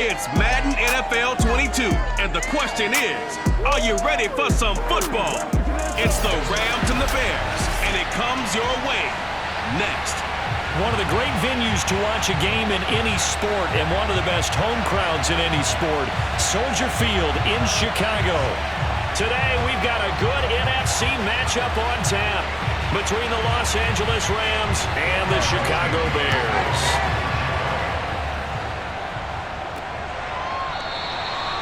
It's Madden NFL 22, and the question is, are you ready for some football? It's the Rams and the Bears, and it comes your way next. One of the great venues to watch a game in any sport, and one of the best home crowds in any sport, Soldier Field in Chicago. Today, we've got a good NFC matchup on tap between the Los Angeles Rams and the Chicago Bears.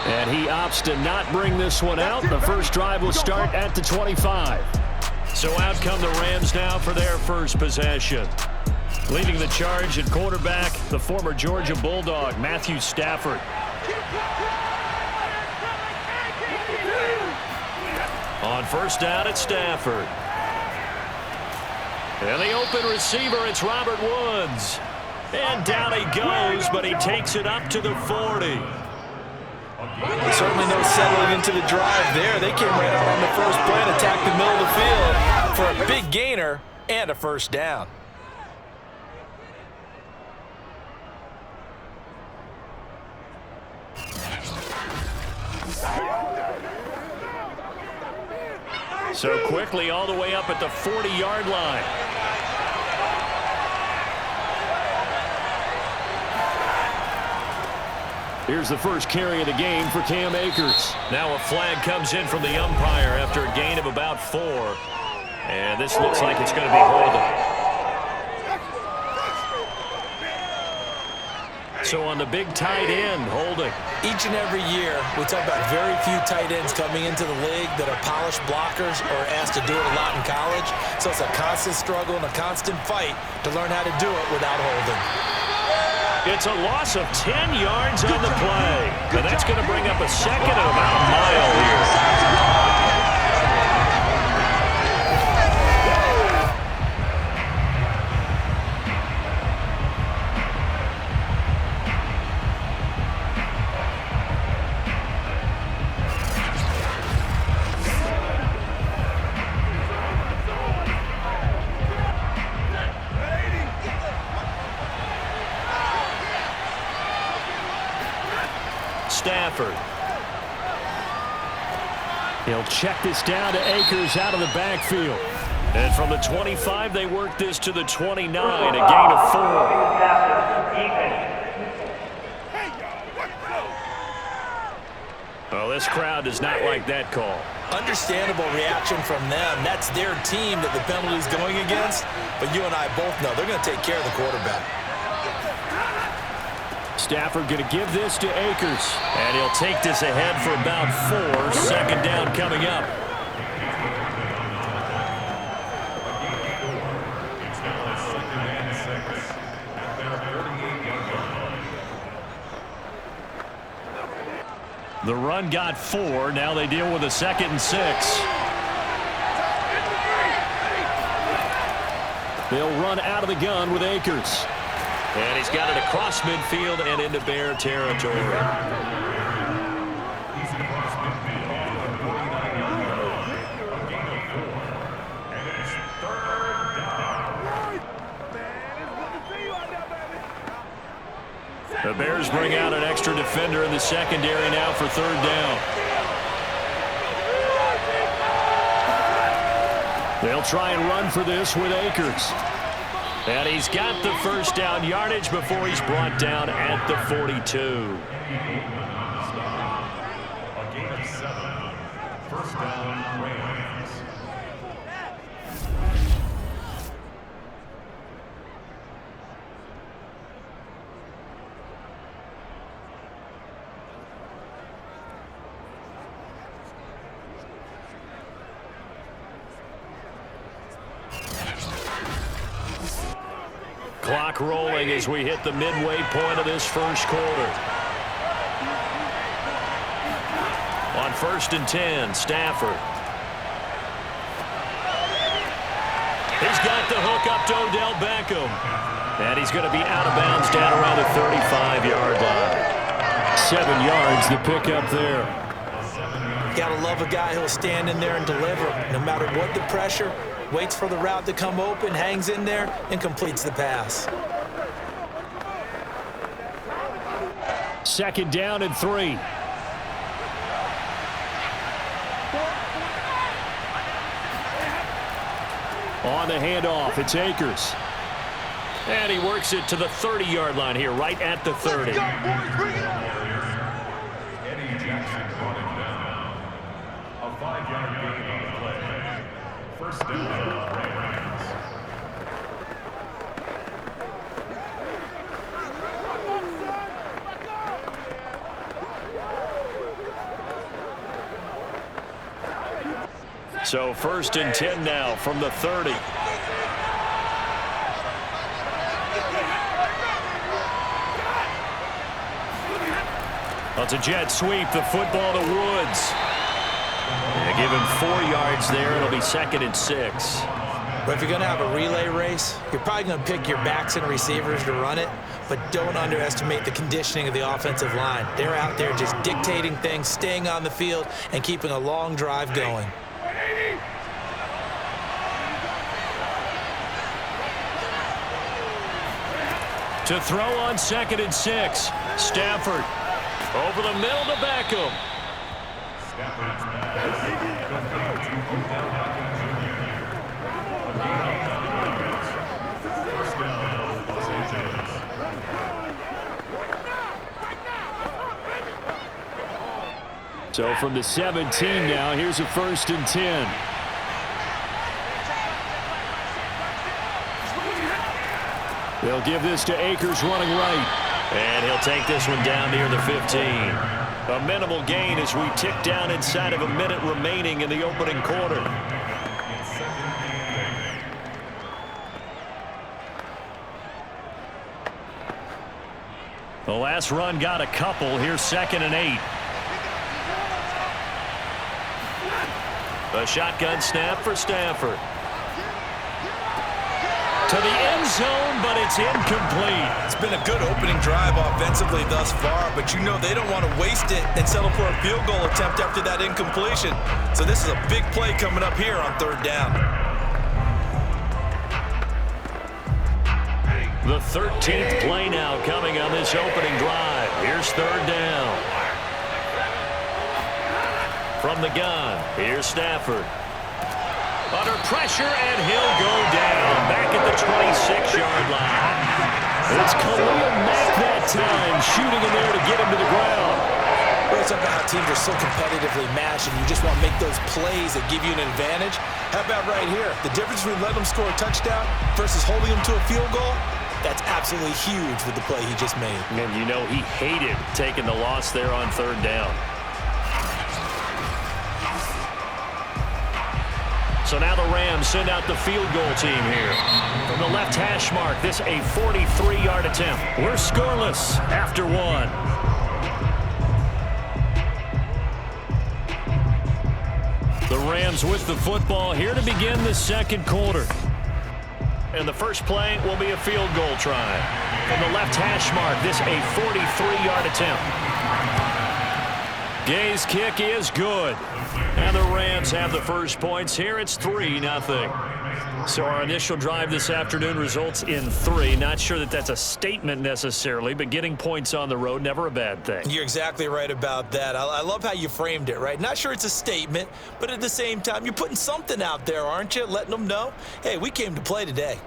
And he opts to not bring this one out. The first drive will start at the 25. So out come the Rams now for their first possession. Leading the charge at quarterback, the former Georgia Bulldog, Matthew Stafford. On first down, it's Stafford. And the open receiver, it's Robert Woods. And down he goes, but he takes it up to the 40. Certainly no settling into the drive there. They came right out on the first play and attacked the middle of the field for a big gainer and a first down. So quickly all the way up at the 40-yard line. Here's the first carry of the game for Cam Akers. Now a flag comes in from the umpire after a gain of about 4. And this looks like it's going to be holding. So on the big tight end, holding. Each and every year, we talk about very few tight ends coming into the league that are polished blockers or asked to do it a lot in college. So it's a constant struggle and a constant fight to learn how to do it without holding. It's a loss of 10 yards on the play. And that's going to bring up a second and about a mile here. Stafford. He'll check this down to Akers out of the backfield. And from the 25, they work this to the 29, a gain of 4. Well, this crowd does not like that call. Understandable reaction from them. That's their team that the penalty is going against. But you and I both know they're going to take care of the quarterback. Stafford going to give this to Akers. And he'll take this ahead for about 4. Second down coming up. The run got 4. Now they deal with a 2nd and 6. They'll run out of the gun with Akers. And he's got it across midfield and into Bear territory. The Bears bring out an extra defender in the secondary now for 3rd down. They'll try and run for this with Akers. And he's got the first down yardage before he's brought down at the 42. A gain of 7. First down, Rams. Clock rolling as we hit the midway point of this first quarter. On 1st and 10, Stafford. He's got the hook up to Odell Beckham. And he's going to be out of bounds down around the 35-yard line. 7 yards the pickup there. Gotta love a guy who'll stand in there and deliver no matter what the pressure. Waits for the route to come open, hangs in there, and completes the pass. 2nd down and 3. On the handoff, it's Akers. And he works it to the 30-yard line here, right at the 30. Eddie Jackson brought him down. A 5-yard gain on the play. First down, Rams. So 1st and 10 now from the 30. Well, it's a jet sweep, the football to Woods. Yeah, give him 4 yards there. It'll be 2nd and 6. But if you're going to have a relay race, you're probably going to pick your backs and receivers to run it, but don't underestimate the conditioning of the offensive line. They're out there just dictating things, staying on the field, and keeping a long drive going. To throw on 2nd and 6. Stafford over the middle to Beckham. So from the 17 now, here's a 1st and 10. They'll give this to Akers running right. And he'll take this one down near the 15. A minimal gain as we tick down inside of a minute remaining in the opening quarter. The last run got a couple. Here's 2nd and 8. A shotgun snap for Stafford. To the end zone, but it's incomplete. It's been a good opening drive offensively thus far, but you know they don't want to waste it and settle for a field goal attempt after that incompletion. So this is a big play coming up here on 3rd down. The 13th play now coming on this opening drive. Here's 3rd down. From the gun, here's Stafford. Under pressure, and he'll go down back at the 26-yard line. It's Khalil Mack that time, shooting in there to get him to the ground. Well, it's about how teams are so competitively matched, and you just want to make those plays that give you an advantage. How about right here? The difference between letting them score a touchdown versus holding them to a field goal, that's absolutely huge with the play he just made. And you know he hated taking the loss there on 3rd down. So now the Rams send out the field goal team here. From the left hash mark, this a 43-yard attempt. We're scoreless after 1. The Rams with the football here to begin the 2nd quarter. And the first play will be a field goal try. From the left hash mark, this a 43-yard attempt. Gay's kick is good. And the Rams have the first points here. It's 3-0. So our initial drive this afternoon results in 3. Not sure that that's a statement necessarily, but getting points on the road, never a bad thing. You're exactly right about that. I love how you framed it, right? Not sure it's a statement, but at the same time, you're putting something out there, aren't you? Letting them know, hey, we came to play today.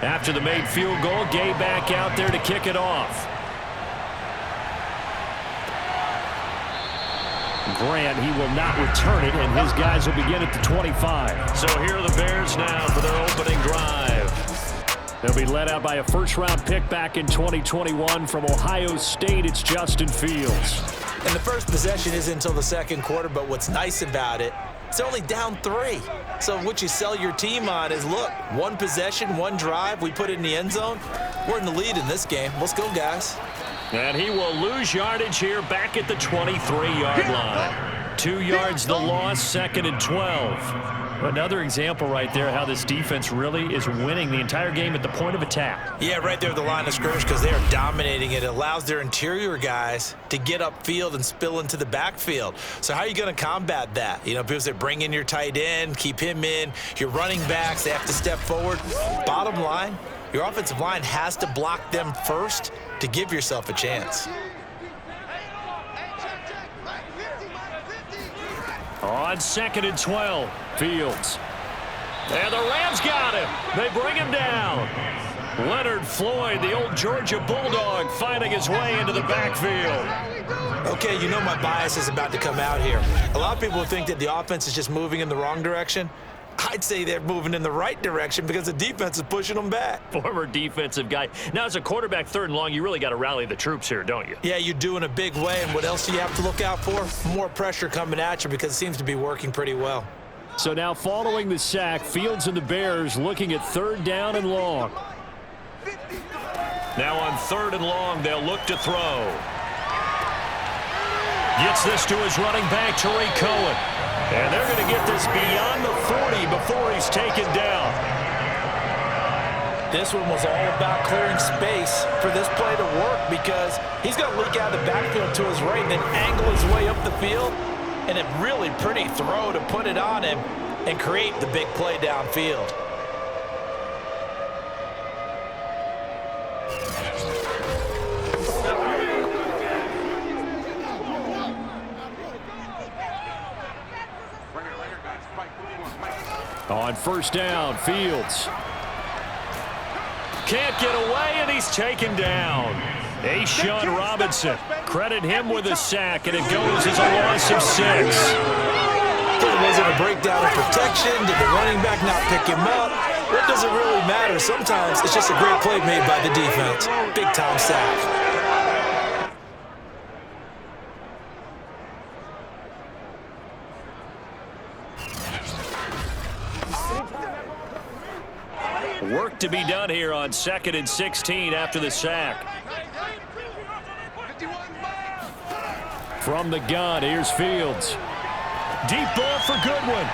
After the made field goal, Gay back out there to kick it off. Grant, he will not return it, and his guys will begin at the 25. So here are the Bears now for their opening drive. They'll be led out by a first-round pick back in 2021 from Ohio State. It's Justin Fields. And the first possession isn't until the 2nd quarter, but what's nice about it, it's only down 3. So what you sell your team on is, look, 1 possession, 1 drive, we put it in the end zone. We're in the lead in this game. Let's go, guys. And he will lose yardage here back at the 23-yard line. 2 yards the loss, 2nd and 12. Another example right there how this defense really is winning the entire game at the point of attack. Yeah, right there at the line of scrimmage because they are dominating it. It allows their interior guys to get upfield and spill into the backfield. So how are you going to combat that? You know, because they bring in your tight end, keep him in. Your running backs, they have to step forward. Bottom line, your offensive line has to block them first to give yourself a chance. On 2nd and 12, Fields. And the Rams got him. They bring him down. Leonard Floyd, the old Georgia Bulldog, finding his way into the backfield. Okay, you know my bias is about to come out here. A lot of people think that the offense is just moving in the wrong direction. I'd say they're moving in the right direction because the defense is pushing them back. Former defensive guy. Now, as a quarterback, 3rd and long, you really got to rally the troops here, don't you? Yeah, you do in a big way. And what else do you have to look out for? More pressure coming at you because it seems to be working pretty well. So now following the sack, Fields and the Bears looking at 3rd down and long. Now on 3rd and long, they'll look to throw. Gets this to his running back, Tariq Cohen. And they're going to get this beyond the 40 before he's taken down. This one was all about clearing space for this play to work because he's going to leak out of the backfield to his right and then angle his way up the field. And a really pretty throw to put it on him and create the big play downfield. On 1st down, Fields. Can't get away, and he's taken down. A'Shawn Robinson. Credit him with a sack, and it goes as a loss of 6. Was it a breakdown of protection? Did the running back not pick him up? What does it really matter? Sometimes it's just a great play made by the defense. Big-time sack. Work to be done here on 2nd and 16 after the sack. From the gun, here's Fields. Deep ball for Goodwin.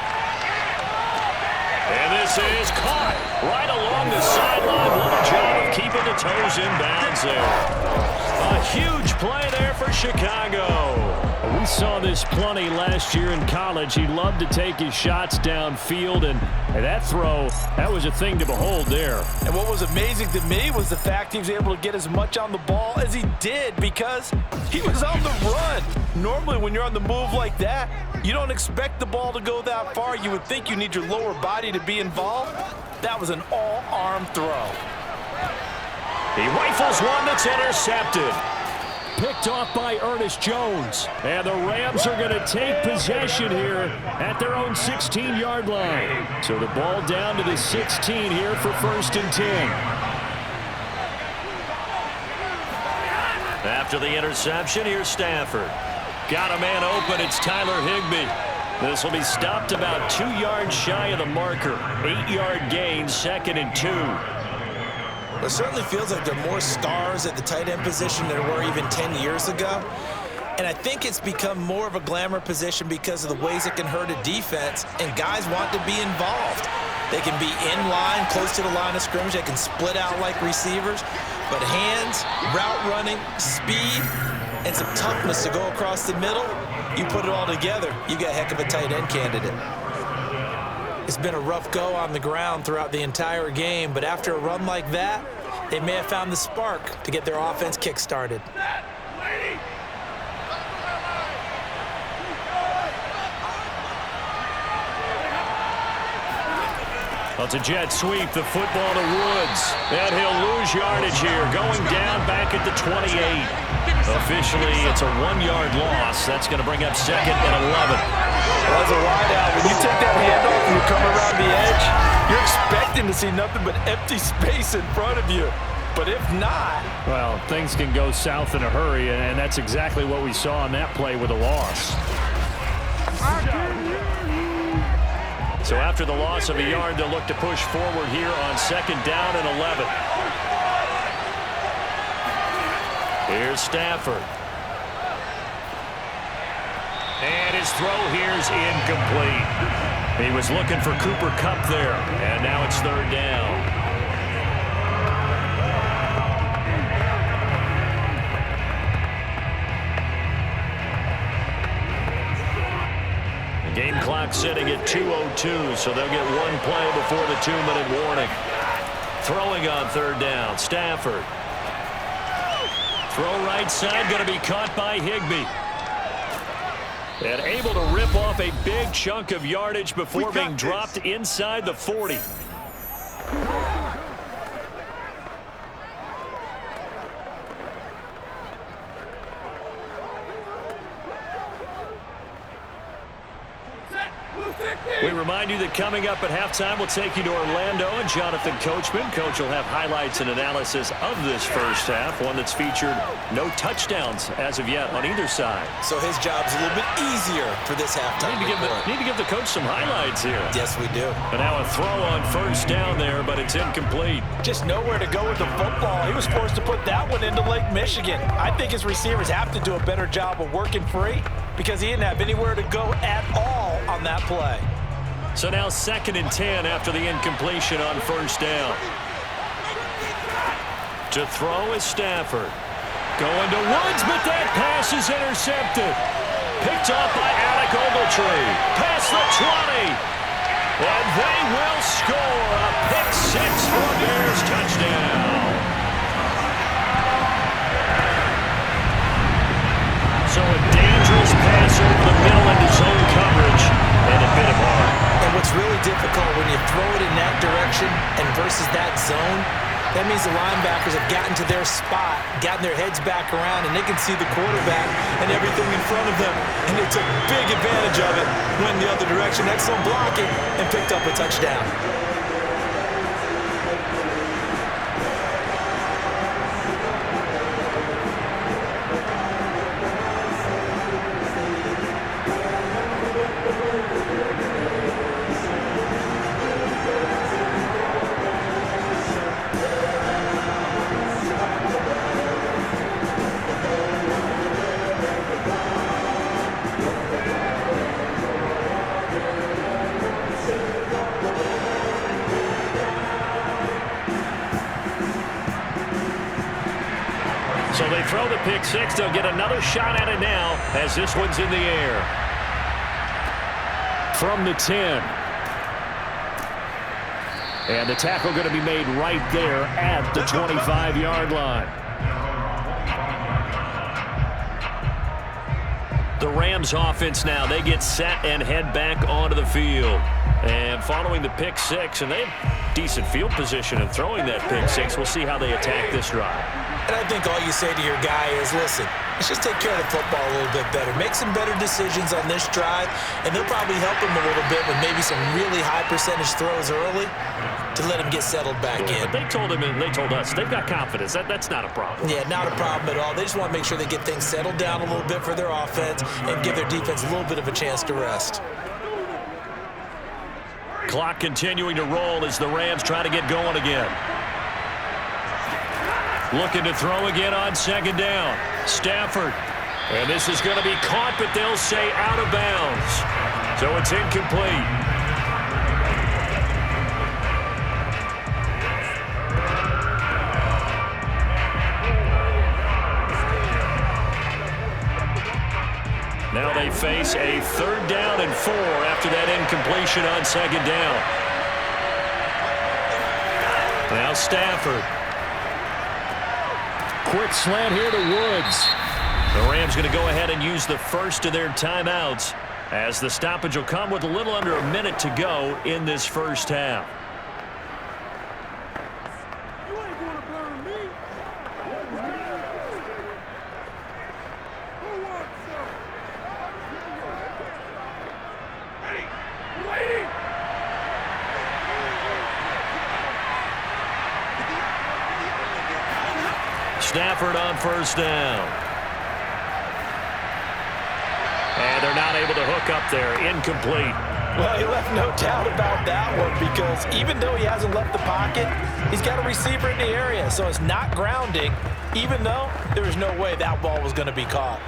And this is caught right along the sideline. What a job of keeping the toes in bounds there. A huge play there for Chicago. We saw this plenty last year in college. He loved to take his shots downfield, and that throw, that was a thing to behold there. And what was amazing to me was the fact he was able to get as much on the ball as he did because he was on the run. Normally, when you're on the move like that, you don't expect the ball to go that far. You would think you need your lower body to be involved. That was an all-arm throw. He rifles one that's intercepted. Picked off by Ernest Jones. And the Rams are going to take possession here at their own 16-yard line. So the ball down to the 16 here for 1st and 10. After the interception, here's Stafford. Got a man open. It's Tyler Higbee. This will be stopped about 2 yards shy of the marker. 8-yard gain, 2nd and 2. It certainly feels like there are more stars at the tight end position than there were even 10 years ago. And I think it's become more of a glamour position because of the ways it can hurt a defense, and guys want to be involved. They can be in line, close to the line of scrimmage. They can split out like receivers. But hands, route running, speed, and some toughness to go across the middle, you put it all together, you got a heck of a tight end candidate. It's been a rough go on the ground throughout the entire game, but after a run like that, they may have found the spark to get their offense kick-started. Well, it's a jet sweep, the football to Woods. And he'll lose yardage here, going down back at the 28. Officially, it's a 1-yard loss. That's going to bring up 2nd and 11. Well, as a wideout, when you take that handoff and you come around the edge, you're expecting to see nothing but empty space in front of you. But if not... Well, things can go south in a hurry, and that's exactly what we saw on that play with a loss. So after the loss of a yard, they'll look to push forward here on 2nd down and 11. Here's Stafford. And his throw here is incomplete. He was looking for Cooper Kupp there, and now it's third down. Game clock sitting at 2:02, so they'll get one play before the 2-minute warning. Throwing on third down, Stafford. Throw right side, going to be caught by Higbee. And able to rip off a big chunk of yardage before being dropped inside the 40. We remind you that coming up at halftime, we'll take you to Orlando and Jonathan Coachman. Coach will have highlights and analysis of this first half, one that's featured no touchdowns as of yet on either side. So his job's a little bit easier for this halftime. Need to give the coach some highlights here. Yes, we do. And now a throw on first down there, but it's incomplete. Just nowhere to go with the football. He was forced to put that one into Lake Michigan. I think his receivers have to do a better job of working free because he didn't have anywhere to go at all on that play. So now 2nd and 10 after the incompletion on first down. To throw is Stafford. Going to Woods, but that pass is intercepted. Picked off by Alec Ogletree. Past the 20. And they will score a pick six for a Bears touchdown. So a dangerous pass over the middle into zone coverage and a bit of arm. And what's really difficult when you throw it in that direction and versus that zone, that means the linebackers have gotten to their spot, gotten their heads back around, and they can see the quarterback and everything in front of them. And they took big advantage of it, went the other direction, excellent blocking, and picked up a touchdown. So they throw the pick six. They'll get another shot at it now as this one's in the air. From the 10. And the tackle going to be made right there at the 25-yard line. The Rams offense now, they get set and head back onto the field. And following the pick six, and they have decent field position in throwing that pick six. We'll see how they attack this drive. And I think all you say to your guy is, listen, let's just take care of the football a little bit better. Make some better decisions on this drive, and they'll probably help him a little bit with maybe some really high percentage throws early to let him get settled back in. But they told him and they told us they've got confidence. That's not a problem. Yeah, not a problem at all. They just want to make sure they get things settled down a little bit for their offense and give their defense a little bit of a chance to rest. Clock continuing to roll as the Rams try to get going again. Looking to throw again on second down. Stafford. And this is going to be caught, but they'll say out of bounds. So it's incomplete. Now they face a 3rd down and 4 after that incompletion on second down. Now Stafford. Quick slant here to Woods. The Rams going to go ahead and use the first of their timeouts as the stoppage will come with a little under a minute to go in this first half. Stafford on first down. And they're not able to hook up there. Incomplete. Well, he left no doubt about that one because even though he hasn't left the pocket, he's got a receiver in the area, so it's not grounding, even though there was no way that ball was going to be caught.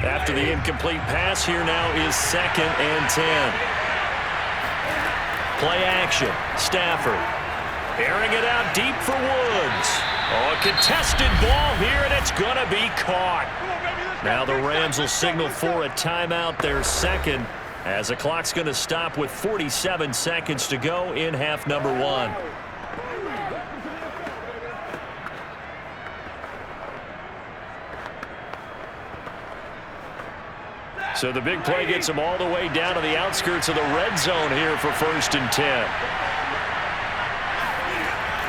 After the incomplete pass, here now is 2nd and 10. Play action. Stafford. Airing it out deep for Woods. Oh, a contested ball here, and it's going to be caught. Now the Rams will signal for a timeout, their second, as the clock's going to stop with 47 seconds to go in half number 1. So the big play gets them all the way down to the outskirts of the red zone here for 1st and 10.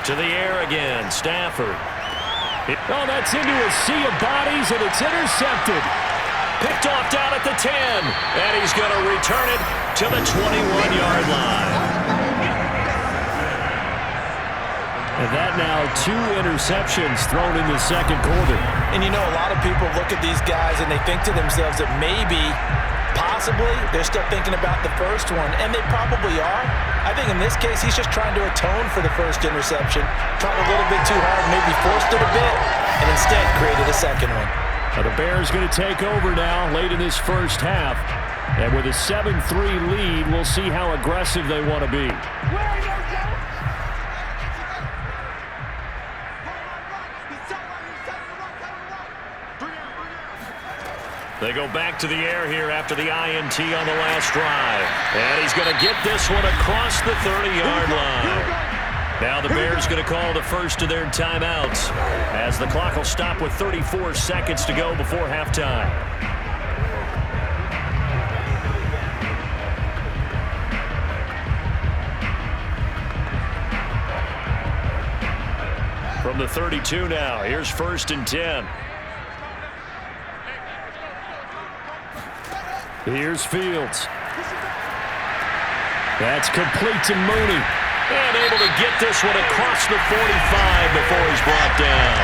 To the air again, Stafford. Oh, that's into a sea of bodies, and it's intercepted. Picked off down at the 10, and he's going to return it to the 21-yard line. And that now 2 interceptions thrown in the second quarter. And you know, a lot of people look at these guys and they think to themselves that maybe, possibly, they're still thinking about the first one, and they probably are. I think in this case, he's just trying to atone for the first interception, tried a little bit too hard, maybe forced it a bit, and instead created a second one. Now the Bears going to take over now late in this first half. And with a 7-3 lead, we'll see how aggressive they want to be. They go back to the air here after the INT on the last drive. And he's going to get this one across the 30-yard line. Now the Bears going to call the first of their timeouts as the clock will stop with 34 seconds to go before halftime. From the 32 now, here's 1st and 10. Here's Fields. That's complete to Mooney. And able to get this one across the 45 before he's brought down.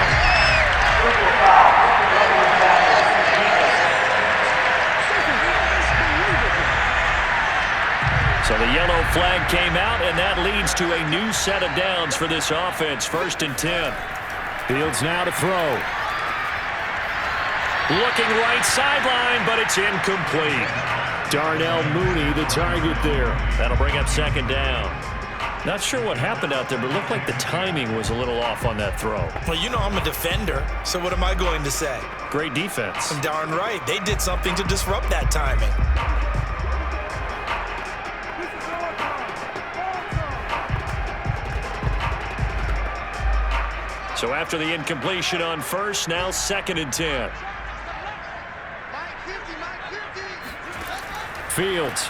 So the yellow flag came out, and that leads to a new set of downs for this offense. 1st and 10. Fields now to throw. Looking right sideline, but it's incomplete. Darnell Mooney, the target there. That'll bring up 2nd down. Not sure what happened out there, but it looked like the timing was a little off on that throw. Well, you know I'm a defender, so what am I going to say? Great defense. Darn right. They did something to disrupt that timing. So after the incompletion on first, now 2nd and 10. Fields.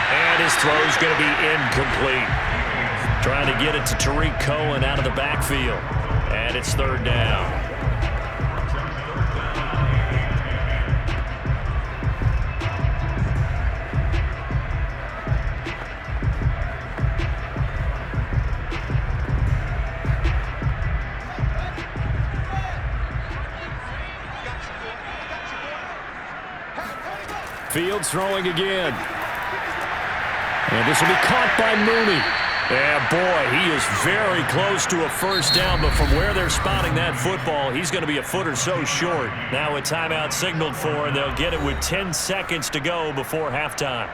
And his throw's going to be incomplete. Trying to get it to Tariq Cohen out of the backfield. And it's 3rd down. Fields throwing again. And this will be caught by Mooney. Yeah, boy, he is very close to a 1st down, but from where they're spotting that football, he's going to be a foot or so short. Now a timeout signaled for, and they'll get it with 10 seconds to go before halftime.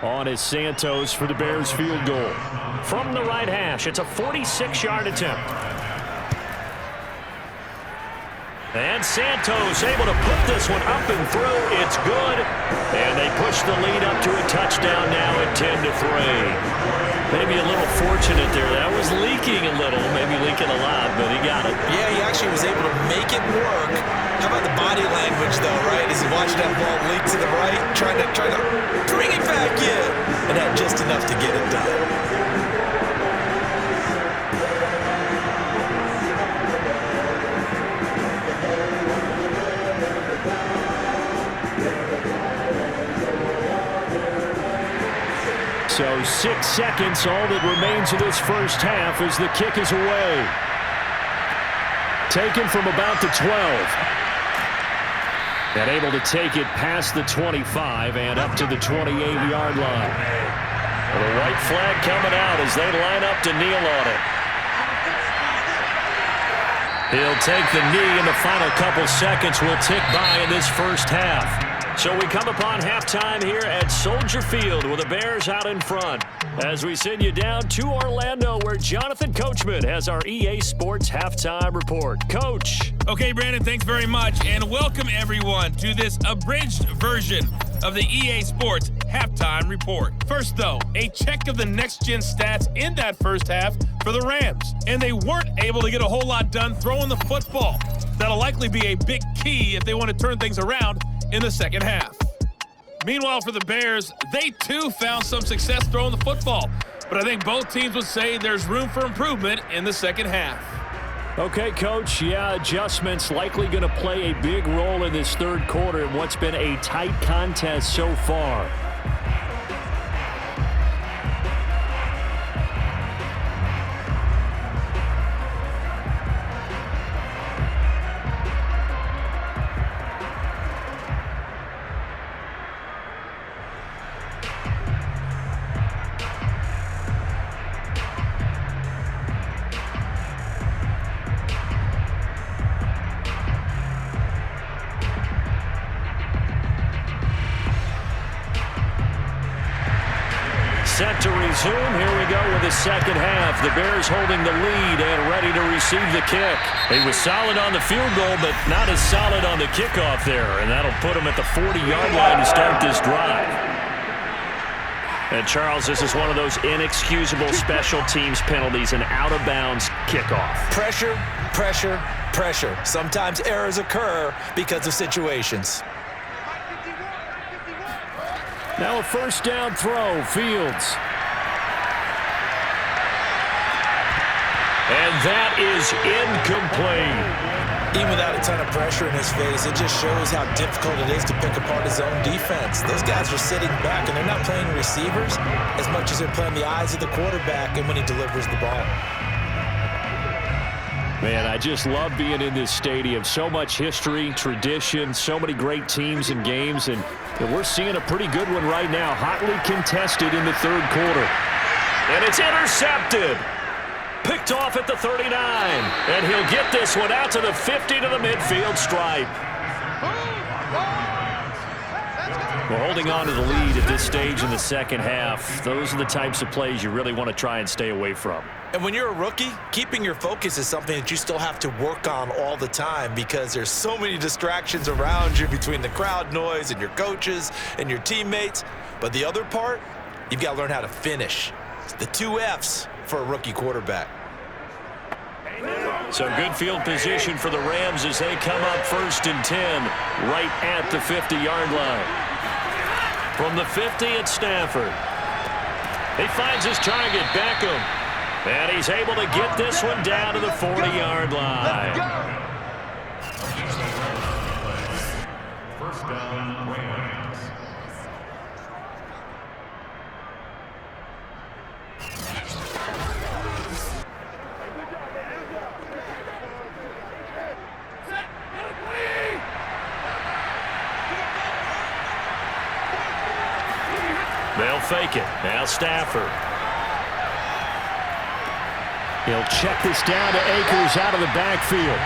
On is Santos for the Bears field goal. From the right hash, it's a 46-yard attempt. And Santos able to put this one up and through. It's good. And they push the lead up to a touchdown now at 10-3. Maybe a little fortunate there. That was leaking a little, maybe leaking a lot, but he got it. Yeah, he actually was able to make it work. How about the body language, though, right? As he watched that ball leak to the right, trying to bring it back in, and had just enough to get it done. So 6 seconds, all that remains of this first half as the kick is away. Taken from about the 12. And able to take it past the 25 and up to the 28-yard line. The white flag coming out as they line up to kneel on it. He'll take the knee, and the final couple seconds will tick by in this first half. So we come upon halftime here at Soldier Field with the Bears out in front. As we send you down to Orlando, where Jonathan Coachman has our EA Sports Halftime Report. Coach. Okay, Brandon, thanks very much, and welcome everyone to this abridged version of the EA Sports Halftime Report. First, though, a check of the next-gen stats in that first half for the Rams, and they weren't able to get a whole lot done throwing the football. That'll likely be a big key if they want to turn things around in the second half. Meanwhile, for the Bears, they too found some success throwing the football, but I think both teams would say there's room for improvement in the second half. Okay, Coach, yeah, adjustments likely going to play a big role in this third quarter in what's been a tight contest so far. Set to resume. Here we go with the second half. The Bears holding the lead and ready to receive the kick. He was solid on the field goal, but not as solid on the kickoff there, and that'll put him at the 40-yard line to start this drive. And, Charles, this is one of those inexcusable special teams penalties, an out-of-bounds kickoff. Pressure, pressure, pressure. Sometimes errors occur because of situations. Now a first down throw, Fields. And that is incomplete. Even without a ton of pressure in his face, it just shows how difficult it is to pick apart his own defense. Those guys are sitting back, and they're not playing receivers as much as they're playing the eyes of the quarterback and when he delivers the ball. Man, I just love being in this stadium. So much history, tradition, so many great teams and games, and we're seeing a pretty good one right now. Hotly contested in the third quarter. And it's intercepted. Picked off at the 39. And he'll get this one out to the 50 to the midfield stripe. We're holding on to the lead at this stage in the second half. Those are the types of plays you really want to try and stay away from. And when you're a rookie, keeping your focus is something that you still have to work on all the time because there's so many distractions around you between the crowd noise and your coaches and your teammates. But the other part, you've got to learn how to finish. It's the 2 F's for a rookie quarterback. So good field position for the Rams as they come up 1st and 10 right at the 50-yard line. From the 50 at Stafford. He finds his target, Beckham. And he's able to get this one down to the 40-yard line. First down, Rams. They'll fake it. Now Stafford. He'll check this down to Akers out of the backfield.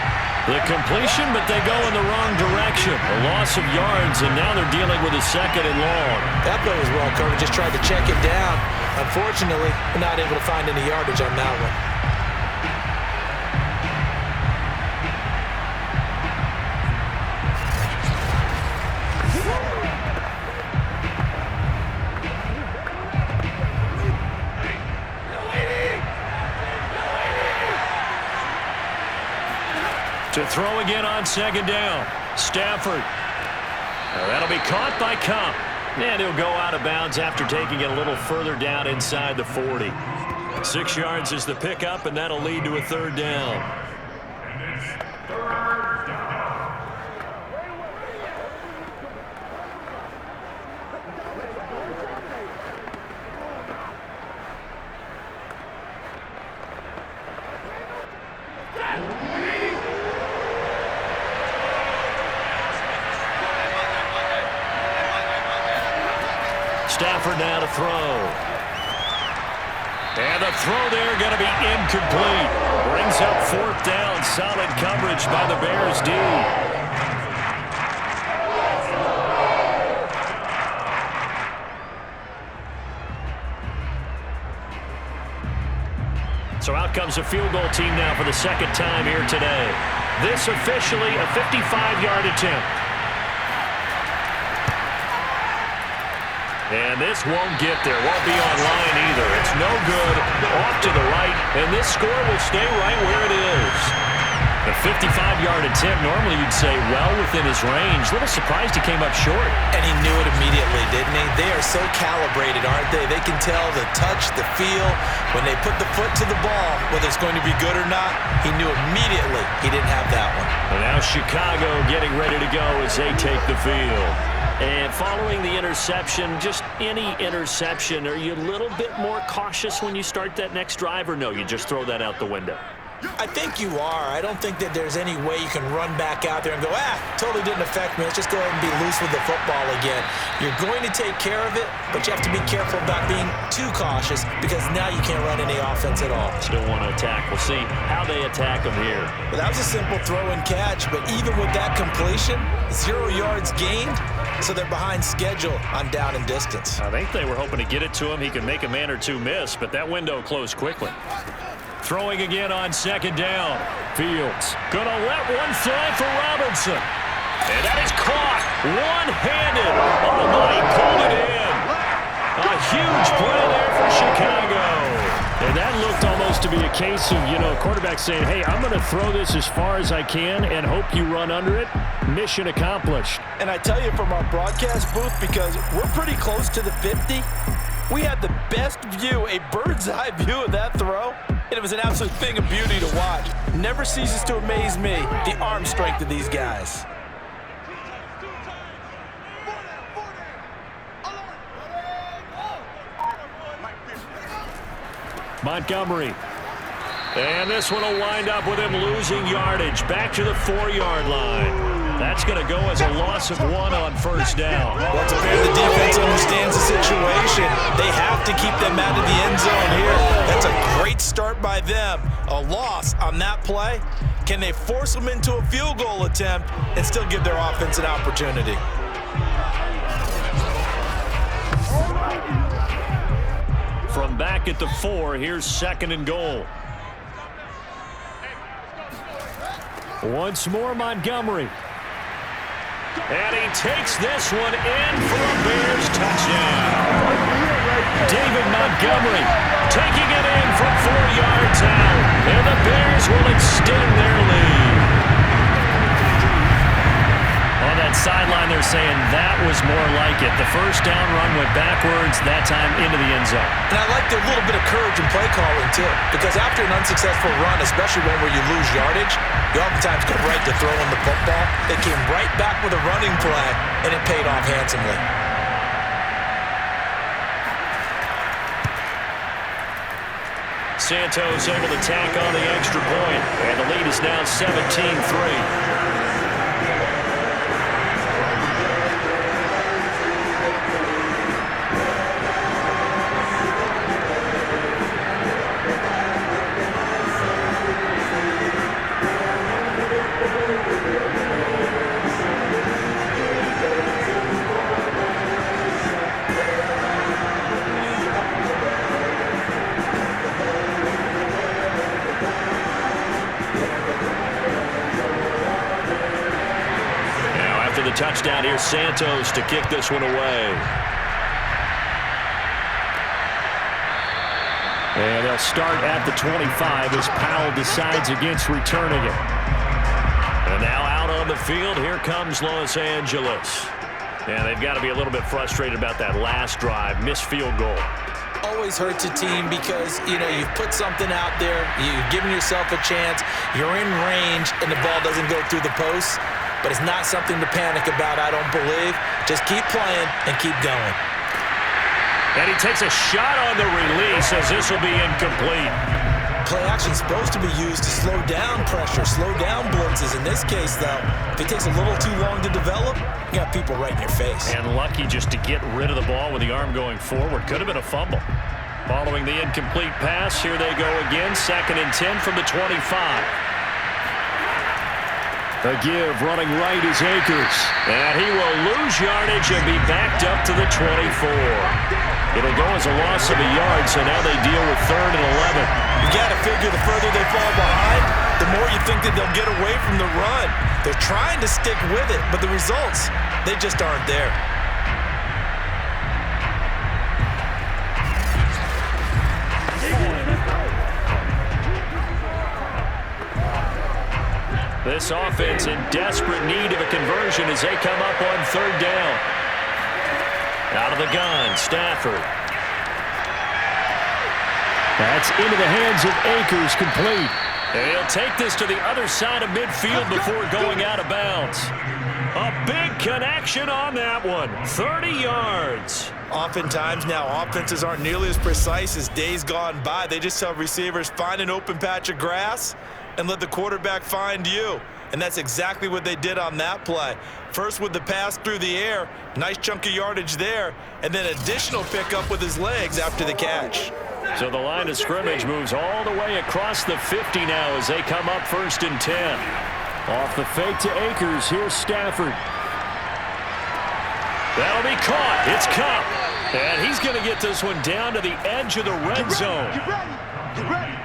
The completion, but they go in the wrong direction. A loss of yards, and now they're dealing with a 2nd and long. That play was well covered. Just tried to check it down. Unfortunately, we're not able to find any yardage on that one. To throw again on 2nd down. Stafford. That'll be caught by Cup. And he'll go out of bounds after taking it a little further down inside the 40. 6 yards is the pickup, and that'll lead to a 3rd down. And it's 3rd down. Stafford now to throw. And the throw there going to be incomplete. Brings up 4th down. Solid coverage by the Bears D. So out comes a field goal team now for the 2nd time here today. This officially a 55-yard attempt. And this won't get there. Won't be online either. It's no good. Off to the right. And this score will stay right where it is. A 55-yard attempt, normally you'd say well within his range. A little surprised he came up short. And he knew it immediately, didn't he? They are so calibrated, aren't they? They can tell the touch, the feel. When they put the foot to the ball, whether it's going to be good or not, he knew immediately he didn't have that one. And now Chicago getting ready to go as they take the field. And following the interception, just any interception, are you a little bit more cautious when you start that next drive, or no, you just throw that out the window? I think you are. I don't think that there's any way you can run back out there and go, totally didn't affect me. Let's just go ahead and be loose with the football again. You're going to take care of it, but you have to be careful about being too cautious because now you can't run any offense at all. Still want to attack. We'll see how they attack them here. Well, that was a simple throw and catch, but even with that completion, 0 yards gained, so they're behind schedule on down and distance. I think they were hoping to get it to him. He could make a man or two miss, but that window closed quickly. Throwing again on 2nd down. Fields gonna let one fly for Robinson. And that is caught one-handed. Oh, my, he pulled it in. A huge play there for Chicago. And that looked almost to be a case of, quarterback saying, hey, I'm going to throw this as far as I can and hope you run under it. Mission accomplished. And I tell you from our broadcast booth, because we're pretty close to the 50, we had the best view, a bird's-eye view of that throw, and it was an absolute thing of beauty to watch. Never ceases to amaze me, the arm strength of these guys. Montgomery. And this one will wind up with him losing yardage. Back to the 4-yard line. That's going to go as a loss of 1 on 1st down. Well, to bear the defense understands the situation. They have to keep them out of the end zone here. That's a great start by them. A loss on that play. Can they force them into a field goal attempt and still give their offense an opportunity? From back at the 4, here's 2nd and goal. Once more, Montgomery. And he takes this one in for a Bears touchdown. David Montgomery taking it in from 4 yards out. And the Bears will extend their lead. On that sideline, they're saying that was more like it. The 1st down run went backwards, that time into the end zone. And I like the little bit of courage in play calling, too. Because after an unsuccessful run, especially one where you lose yardage, you oftentimes go right to throwing the football. They came right back with a running play, and it paid off handsomely. Santos able to tack on the extra point, and the lead is now 17-3. Touchdown here, Santos to kick this one away. And they'll start at the 25 as Powell decides against returning it. And now out on the field, here comes Los Angeles. And they've got to be a little bit frustrated about that last drive, missed field goal. Always hurts a team because, you've put something out there, you've given yourself a chance, you're in range, and the ball doesn't go through the post. But it's not something to panic about, I don't believe. Just keep playing and keep going. And he takes a shot on the release as this will be incomplete. play action is supposed to be used to slow down pressure, slow down blitzes. In this case, though, if it takes a little too long to develop, you got people right in your face. And lucky just to get rid of the ball with the arm going forward. Could have been a fumble. Following the incomplete pass, here they go again. 2nd and 10 from the 25. The give running right is Akers. And he will lose yardage and be backed up to the 24. It'll go as a loss of a yard, so now they deal with 3rd and 11. You got to figure the further they fall behind, the more you think that they'll get away from the run. They're trying to stick with it, but the results, they just aren't there. This offense in desperate need of a conversion as they come up on 3rd down. Out of the gun, Stafford. That's into the hands of Akers, complete. And he'll take this to the other side of midfield before going out of bounds. A big connection on that one. 30 yards. Oftentimes now, offenses aren't nearly as precise as days gone by. They just tell receivers, find an open patch of grass and let the quarterback find you. And that's exactly what they did on that play. First with the pass through the air, nice chunk of yardage there, and then additional pickup with his legs after the catch. So the line of scrimmage moves all the way across the 50 now as they come up 1st and 10. Off the fake to Akers, here's Stafford. That'll be caught. It's Cup. And he's going to get this one down to the edge of the red zone. Get ready.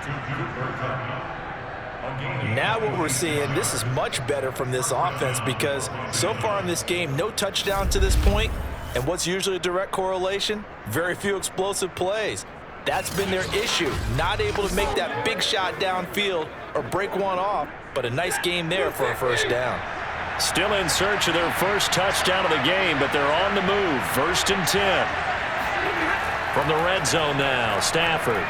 Now what we're seeing, this is much better from this offense because so far in this game, no touchdown to this point. And what's usually a direct correlation? Very few explosive plays. That's been their issue, not able to make that big shot downfield or break one off, but a nice game there for a 1st down. Still in search of their first touchdown of the game, but they're on the move. 1st and 10. From the red zone now, Stafford.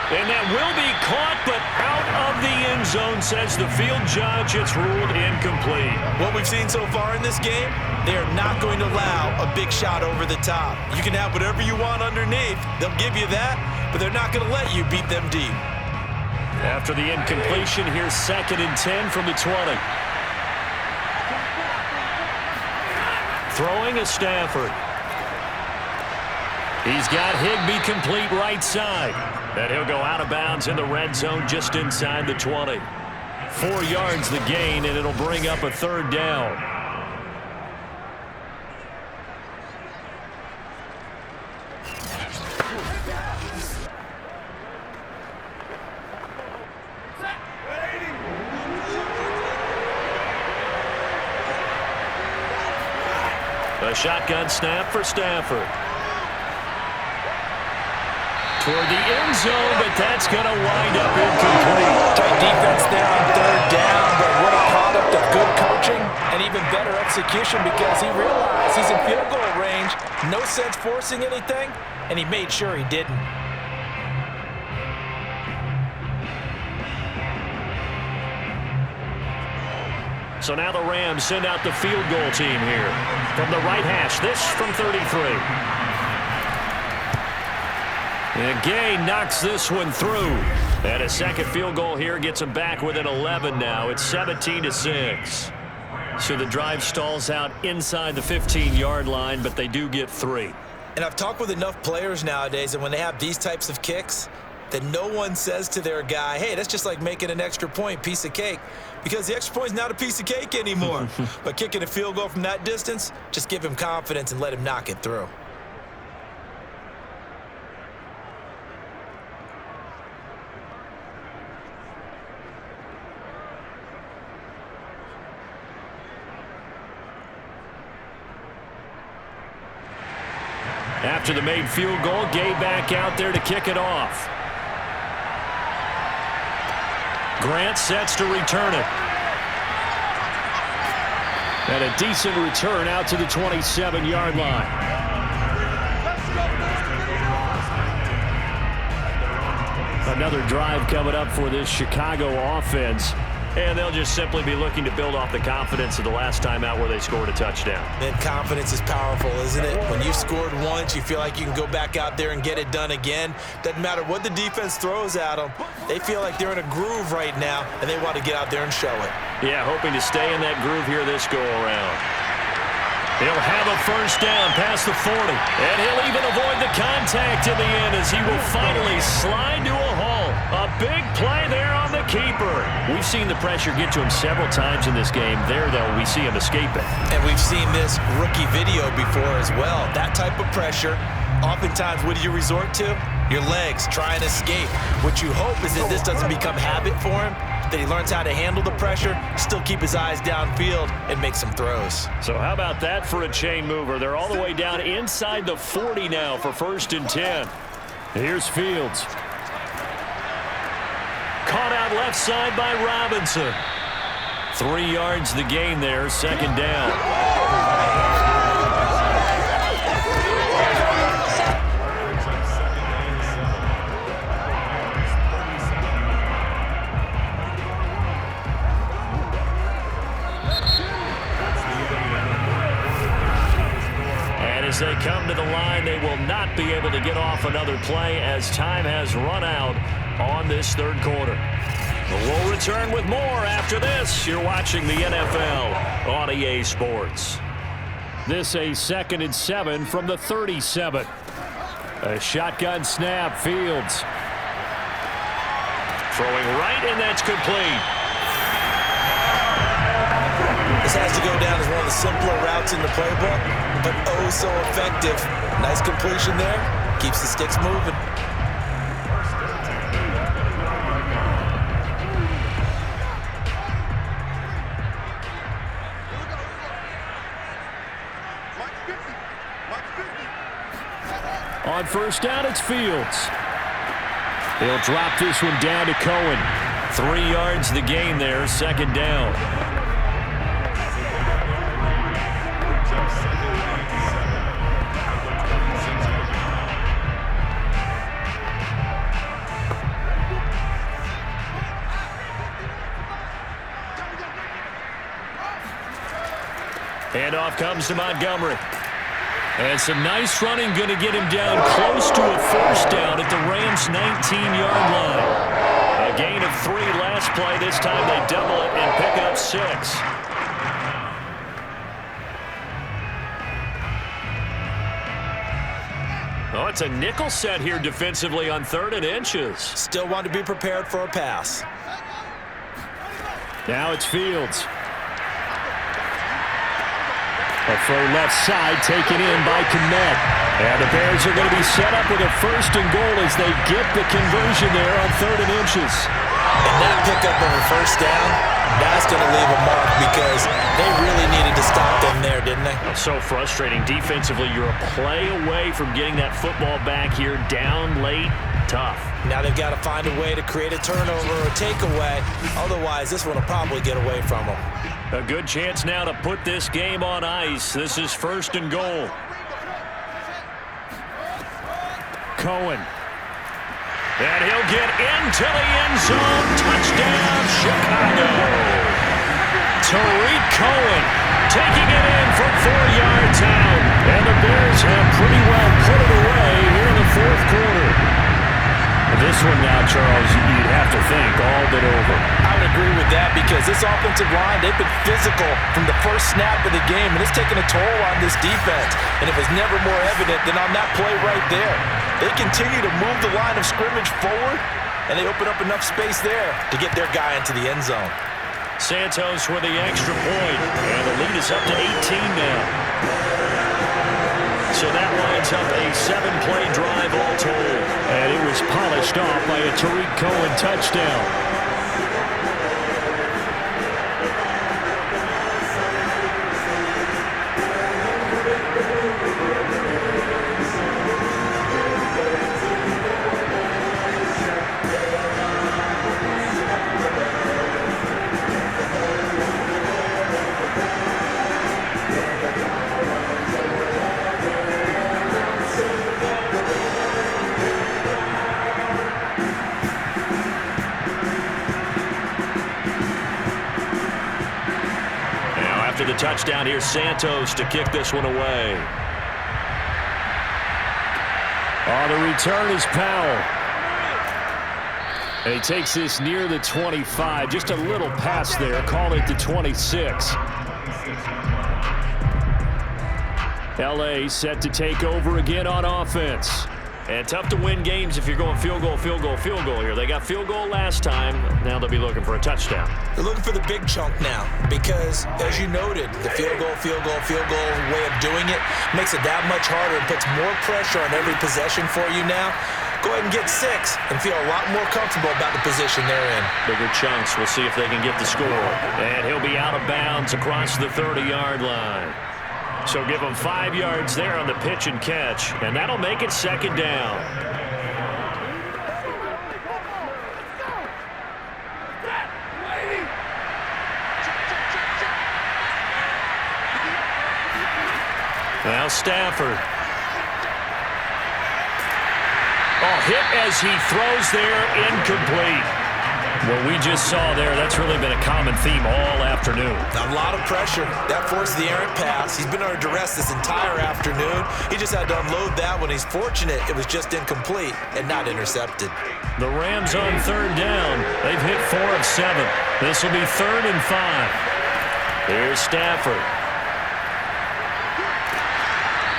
And that will be caught, but out of the end zone, says the field judge. It's ruled incomplete. What we've seen so far in this game, they are not going to allow a big shot over the top. You can have whatever you want underneath. They'll give you that, but they're not going to let you beat them deep. After the incompletion, here's 2nd and 10 from the 20. Throwing is Stafford. He's got Higbee complete right side. And he'll go out of bounds in the red zone just inside the 20. 4 yards the gain, and it'll bring up a 3rd down. A shotgun snap for Stafford. Toward the end zone, but that's going to wind up incomplete. Tight defense there on 3rd down, but what a product of good coaching and even better execution because he realized he's in field goal range. No sense forcing anything, and he made sure he didn't. So now the Rams send out the field goal team here. From the right hash, this from 33. And Gay knocks this one through. And a second field goal here gets them back within 11 now. It's 17-6. So the drive stalls out inside the 15-yard line, but they do get 3. And I've talked with enough players nowadays, and when they have these types of kicks, that no one says to their guy, hey, that's just like making an extra point, piece of cake. Because the extra point is not a piece of cake anymore. But kicking a field goal from that distance, just give him confidence and let him knock it through. After the made field goal, Gay back out there to kick it off. Grant sets to return it. And a decent return out to the 27-yard line. Another drive coming up for this Chicago offense. And they'll just simply be looking to build off the confidence of the last time out where they scored a touchdown. And confidence is powerful, isn't it? When you've scored once, you feel like you can go back out there and get it done again. Doesn't matter what the defense throws at them. They feel like they're in a groove right now, and they want to get out there and show it. Yeah, hoping to stay in that groove here this go-around. He'll have a first down past the 40. And he'll even avoid the contact in the end as he will finally slide to a halt. A big play there on the keeper. We've seen the pressure get to him several times in this game. There, though, we see him escape it. And we've seen this rookie video before as well. That type of pressure, oftentimes, what do you resort to? Your legs, try and escape. What you hope is that this doesn't become habit for him, that he learns how to handle the pressure, still keep his eyes downfield, and make some throws. So how about that for a chain mover? They're all the way down inside the 40 now for 1st and 10. Here's Fields. Caught out left side by Robinson. 3 yards the gain there, 2nd down. As they come to the line, they will not be able to get off another play as time has run out on this 3rd quarter. But we'll return with more after this. You're watching the NFL on EA Sports. This a 2nd and 7 from the 37. A shotgun snap, Fields. Throwing right, and that's complete. This has to go down as one of the simpler routes in the playbook, but oh so effective. Nice completion there. Keeps the sticks moving. On 1st down, it's Fields. He'll drop this one down to Cohen. 3 yards the gain there, 2nd down. Handoff comes to Montgomery. And some nice running, going to get him down close to a 1st down at the Rams' 19-yard line. A gain of 3 last play. This time they double it and pick up 6. Oh, it's a nickel set here defensively on 3rd and inches. Still want to be prepared for a pass. Now it's Fields. A throw left side taken in by Kmet. And the Bears are going to be set up with a 1st and goal as they get the conversion there on 3rd and inches. And that pickup of a 1st down, that's going to leave a mark because they really needed to stop them there, didn't they? So frustrating. Defensively, you're a play away from getting that football back here down late. Tough. Now they've got to find a way to create a turnover or takeaway. Otherwise, this one will probably get away from them. A good chance now to put this game on ice. This is 1st and goal. Cohen. And he'll get into the end zone. Touchdown, Chicago. Tariq Cohen taking it in from 4 yards out. And the Bears have pretty well put it away here in the 4th quarter. This one now, Charles, you'd have to think all but over. I would agree with that because this offensive line, they've been physical from the first snap of the game, and it's taken a toll on this defense. And it was never more evident than on that play right there. They continue to move the line of scrimmage forward, and they open up enough space there to get their guy into the end zone. Santos with the extra point, and the lead is up to 18 now. So that lines up a 7-play drive all told. And it was polished off by a Tariq Cohen touchdown. touchdown. Here's Santos to kick this one away. On the return is Powell. And he takes this near the 25. Just a little pass there. Call it the 26. L.A. set to take over again on offense. And tough to win games if you're going field goal, field goal, field goal here. They got field goal last time. Now they'll be looking for a touchdown. They're looking for the big chunk now because, as you noted, the field goal way of doing it makes it that much harder and puts more pressure on every possession for you now. Go ahead and get 6 and feel a lot more comfortable about the position they're in. Bigger chunks. We'll see if they can get the score. And he'll be out of bounds across the 30-yard line. So give them 5 yards there on the pitch and catch, and that'll make it second down. Now Stafford. Oh, hit as he throws there, incomplete. What we just saw there, that's really been a common theme all afternoon. A lot of pressure. That forced the errant pass. He's been under duress this entire afternoon. He just had to unload that one. He's fortunate it was just incomplete and not intercepted. The Rams on third down. They've hit 4 of 7. This will be 3rd and 5. Here's Stafford.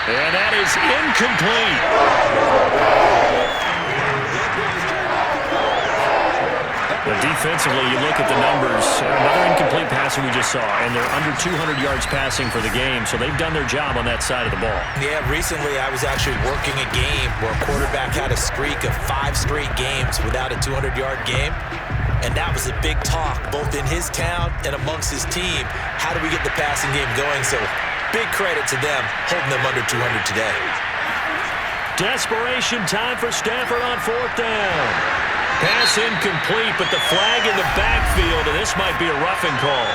And that is incomplete. But defensively, you look at the numbers. Another incomplete passing we just saw, and they're under 200 yards passing for the game, so they've done their job on that side of the ball. Yeah, recently I was actually working a game where a quarterback had a streak of 5 straight games without a 200-yard game, and that was a big talk, both in his town and amongst his team. How do we get the passing game going? So big credit to them, holding them under 200 today. Desperation time for Stafford on 4th down. Pass incomplete, but the flag in the backfield, and this might be a roughing call.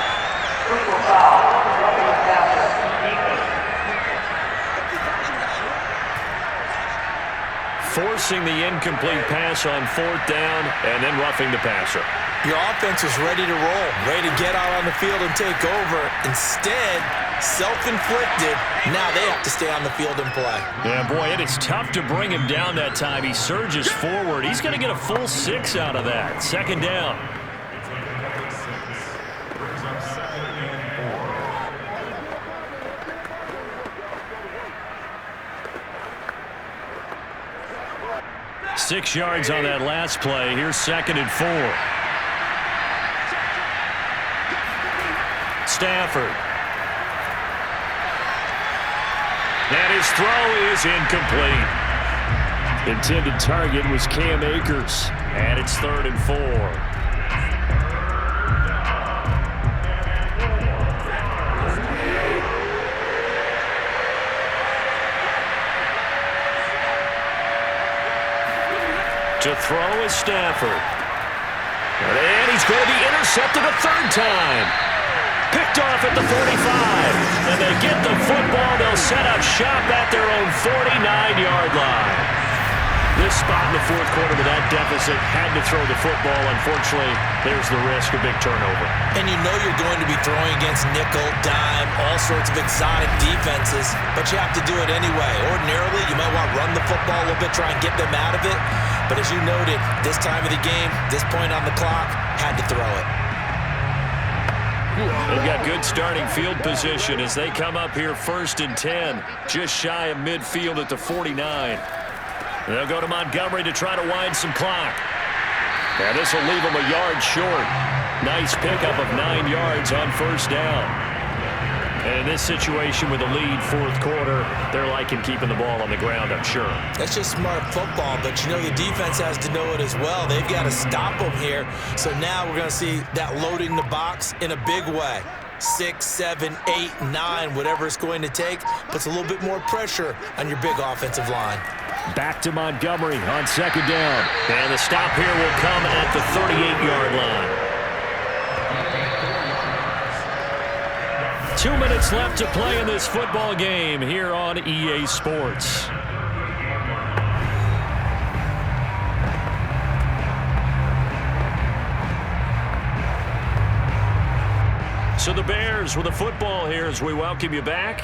Forcing the incomplete pass on 4th down, and then roughing the passer. Your offense was ready to roll, ready to get out on the field and take over. Instead, self-inflicted, now they have to stay on the field and play. Yeah, boy, it is tough to bring him down that time. He surges forward. He's going to get a full 6 out of that. 2nd down. Six yards on that last play. Here's 2nd and 4. Stafford. And his throw is incomplete. Intended target was Cam Akers. And it's 3rd and 4. To throw is Stafford. And he's going to be intercepted a 3rd time. Picked off at the 45. And they get the football. They'll set up shop at their own 49-yard line. This spot in the 4th quarter with that deficit had to throw the football. Unfortunately, there's the risk of big turnover. And you know you're going to be throwing against nickel, dime, all sorts of exotic defenses, but you have to do it anyway. Ordinarily, you might want to run the football a little bit, try and get them out of it. But as you noted, this time of the game, this point on the clock, had to throw it. They've got good starting field position as they come up here 1st and 10, just shy of midfield at the 49. They'll go to Montgomery to try to wind some clock. And this will leave them a yard short. Nice pickup of 9 yards on 1st down. And in this situation with the lead 4th quarter, they're liking keeping the ball on the ground, I'm sure. That's just smart football, but you know the defense has to know it as well. They've got to stop them here. So now we're going to see that loading the box in a big way. 6, 7, 8, 9, whatever it's going to take, puts a little bit more pressure on your big offensive line. Back to Montgomery on 2nd down. And the stop here will come at the 38-yard line. 2 minutes left to play in this football game here on EA Sports. So the Bears with the football here as we welcome you back.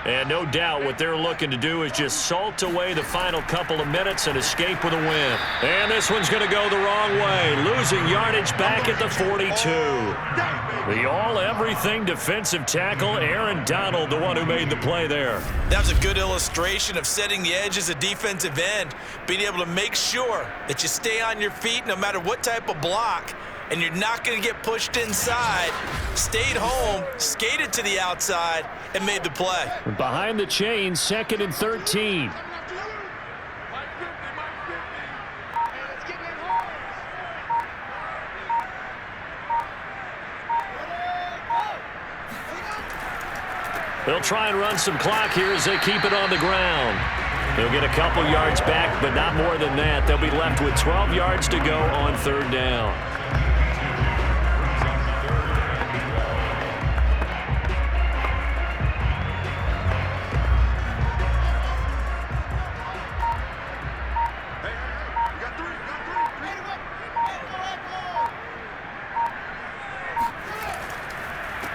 And no doubt what they're looking to do is just salt away the final couple of minutes and escape with a win. And this one's going to go the wrong way. Losing yardage back at the 42. The all-everything defensive tackle, Aaron Donald, the one who made the play there. That was a good illustration of setting the edge as a defensive end, being able to make sure that you stay on your feet no matter what type of block, and you're not going to get pushed inside. Stayed home, skated to the outside, and made the play. Behind the chains, 2nd and 13. They'll try and run some clock here as they keep it on the ground. They'll get a couple yards back, but not more than that. They'll be left with 12 yards to go on 3rd down.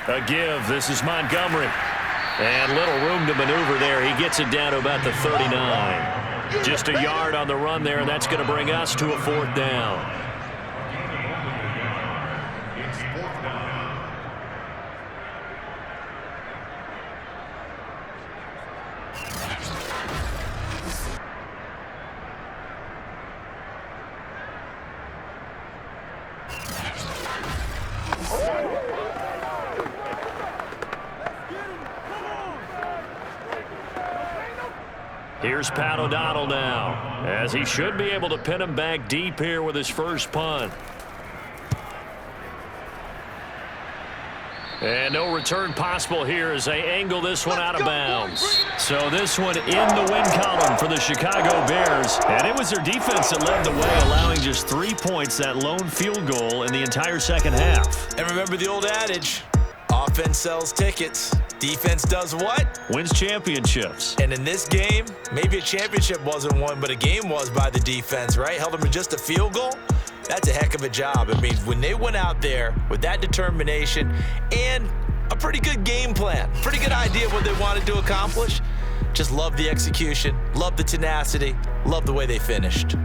A give. This is Montgomery. And little room to maneuver there. He gets it down to about the 39. Just a yard on the run there, and that's going to bring us to a 4th down. It's 4th down. Here's Pat O'Donnell now, as he should be able to pin him back deep here with his first punt. And no return possible here as they angle this one out of bounds. So this one in the win column for the Chicago Bears. And it was their defense that led the way, allowing just 3 points, that lone field goal in the entire second half. And remember the old adage, offense sells tickets. Defense does what? Wins championships. And in this game, maybe a championship wasn't won, but a game was by the defense, right? Held them to just a field goal. That's a heck of a job. I mean, when they went out there with that determination and a pretty good game plan, pretty good idea of what they wanted to accomplish, just love the execution, love the tenacity, love the way they finished.